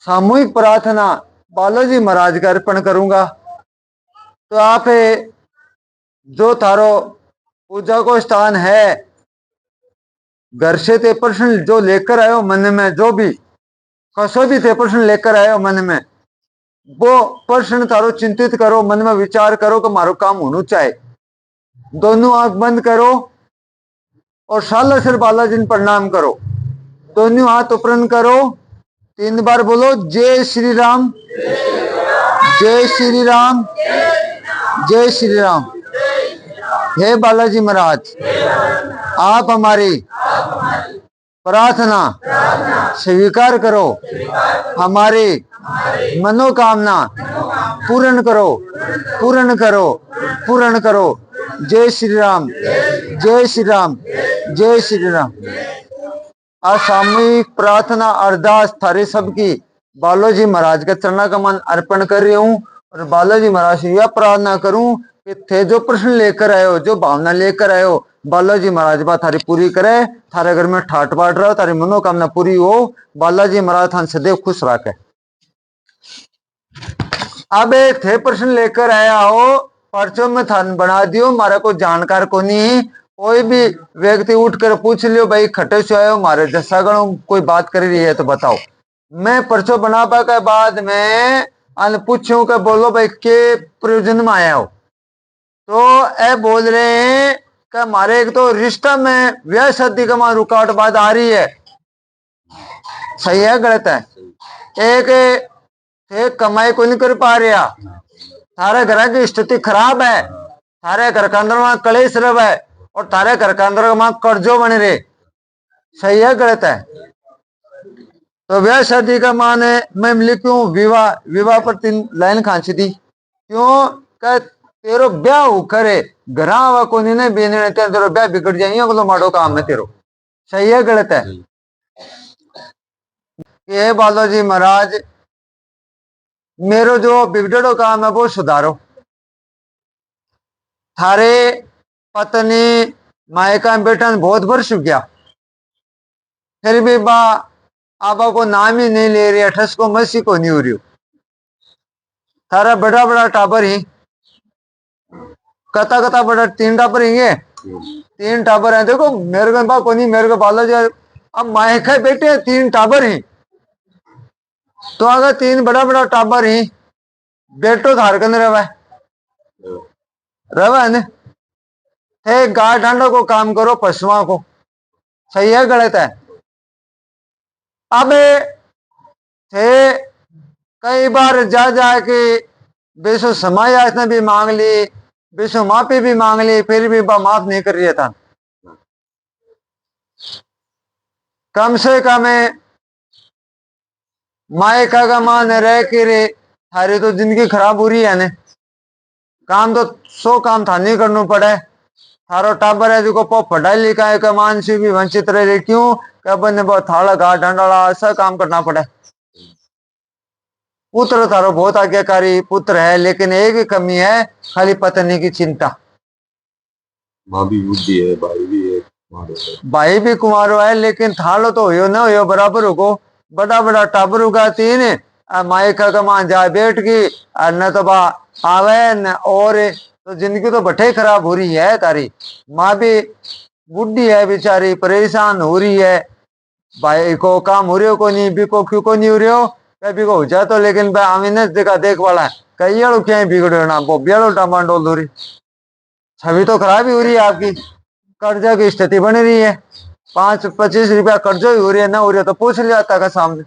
सामूहिक प्रार्थना बालाजी महाराज का अर्पण करूंगा। तो आप जो थारो पूजा को स्थान है, घर से ते प्रश्न जो लेकर आयो मन में, जो भी कसो भी ते प्रश्न लेकर आयो मन में, वो प्रश्न तारो चिंतित करो, मन में विचार करो कि मारो काम होना चाहे। दोनों आंख बंद करो और सालासर बालाजी ने प्रणाम करो। दोनों हाथ ऊपर करो, 3 बार बोलो जय श्री राम, जय श्री राम, जय श्री राम। हे बालाजी महाराज, आप हमारी प्रार्थना स्वीकार करो, हमारी मनोकामना पूर्ण करो, पूर्ण करो, पूर्ण करो। जय श्री राम, जय श्री राम, जय श्री राम। आज सामूहिक प्रार्थना अरदास थारे सबकी बालाजी महाराज के चरणों का मन अर्पण कर रही हूँ। और बालाजी महाराज से यह प्रार्थना करूं कि थे जो प्रश्न लेकर आयो, जो भावना लेकर आयो, बालाजी महाराज बात थारी पूरी करे, थारे घर में ठाट बाट रहो, तारी मनोकामना पूरी हो। बालाजी महाराज थान सदैव खुश रखे। अब थे प्रश्न लेकर आया हो, पर्चो में थान बना दियो, मारा को जानकार को नहीं। कोई भी व्यक्ति उठकर पूछ लियो, भाई खटे से आयो, मारे जैसा गणों कोई बात कर रही है तो बताओ। मैं पर्चो बनापा के बाद में अन पूछूं कि बोलो भाई के प्रयोजन में आया हो, तो ए बोल रहे हैं कि हमारे एक तो रिश्ता में व्यय शादी का रुकावट बात आ रही है। सही है गलत है? एक कमाई को नहीं कर पा रहा, थारे घर की स्थिति खराब है, थारे घर के अंदर वहां कलेश रव है और थारे घर के अंदर वहां कर्जो बन रहे। सही है गलत है? तो ब्याह शादी का माने मैं लिखूं विवाह, विवाह पर 3 लाइन खांची दी। क्यों? क्या तेरो ब्याह हो करे, घरा आवा को नहीं बेने तेरो ब्याह बिगड़ जाइए, अगलो माड़ो काम है तेरो। सही है गलत है? ये बालाजी महाराज मेरो जो बिगड़ो काम है वो सुधारो। थारे पत्नी मायका बेटा बहुत वर्ष हो गया, फिर भी बा आबा को नाम ही नहीं ले रही, ठस को मसी को नहीं हो रही। थारा बड़ा बड़ा टाबर ही, कता कता बड़ा 3 टाबर ही है, 3 टाबर है। देखो मेरे को बा को नहीं, मेरे को बालाजी अब मायका बेटे 3 टाबर ही, तो अगर 3 बड़ा बड़ा टाबर ही, बेटो धार कर रवा है ने, गाय डांडा को काम करो, पशुओं को। सही है गलत है? अब थे कई बार जा जाके बेसो समाया इसने भी मांग ली, बेसो माफी भी मांग ली, फिर भी बा माफ नहीं कर रही था। कम से कम मायका का मान रह के रे थारी तो जिंदगी खराब हो रही है ने। काम तो 100 काम था नहीं करना पड़े। थारो टाबर है जो पढ़ाई लिखाई का मान से भी वंचित रहे। क्यों? कबन बहुत थाला घाट डंडाला ऐसा काम करना पड़े। पुत्र थारो बहुत आज्ञाकारी पुत्र है, लेकिन एक ही कमी है, खाली पत्नी की चिंता। माँ भी बुद्धि है, भाई भी है, भाई भी कुमारो है, लेकिन थालो तो हो ना हो बराबर होगो। बड़ा बड़ा टाबर होगा 3, मायका का मान जाए बैठ की, न तो बा आवे न और, तो जिंदगी तो बटे खराब हो रही है तारी। माँ भी बुढ़ी है बेचारी, परेशान हो रही है। भाई को काम हो रही हो को नहीं, बिको क्यों को नहीं हो रही हो, कभी को हो जाए तो, लेकिन भाई आमिने देखा देख वाला है कई क्या बिगड़ो ना, वो बेड़ो टमाटो हो रही, छवि तो खराब ही हो रही है आपकी। कर्जा की स्थिति बन रही है, 5-25 रुपया कर्जा ही हो रही है, ना हो रही है तो पूछ लिया था का सामने।